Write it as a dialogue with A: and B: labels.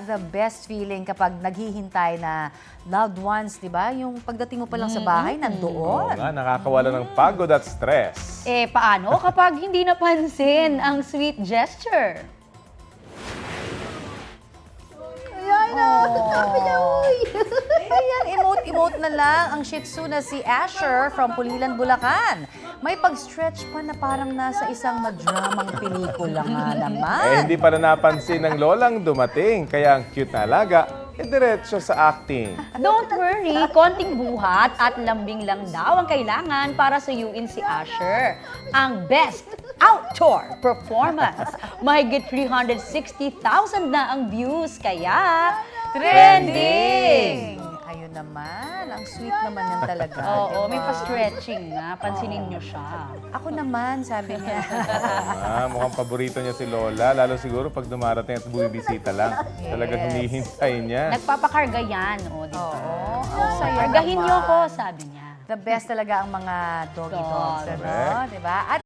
A: the best feeling kapag naghihintay na loved ones, di ba? Yung pagdating mo pa lang sa bahay,
B: Oo
A: nandoon.
B: nga, nakakawala ng pagod at stress.
C: Eh, paano kapag hindi napansin ang sweet gesture?
A: Ayan, emote na lang ang Shih Tzu na si Asher from Pulilan, Bulacan. May pag-stretch pa na parang nasa isang madramang pelikula nga naman.
B: Hindi pa na napansin ng lolang dumating, kaya ang cute na alaga, diretso sa acting.
C: Don't worry, konting buhat at lambing lang daw ang kailangan para suyuin si Asher. Ang best outdoor performance. Mahigit 360,000 na ang views, kaya trending!
A: Ayun naman, ang sweet naman yan talaga.
C: Oo,
A: diba?
C: may pa-stretching nga. Pansinin nyo siya.
A: Ako naman, sabi niya.
B: Mukhang paborito niya si Lola, lalo siguro pag dumarating at bumibisita lang. Talagang hinihintay niya.
C: Nagpapakarga yan, o, di ba?
A: Oo, ang saya
C: Kargahin
A: naman.
C: nyo ko, sabi niya.
A: The best talaga ang mga doggy dogs,
C: Dog.
A: ano? Diba? At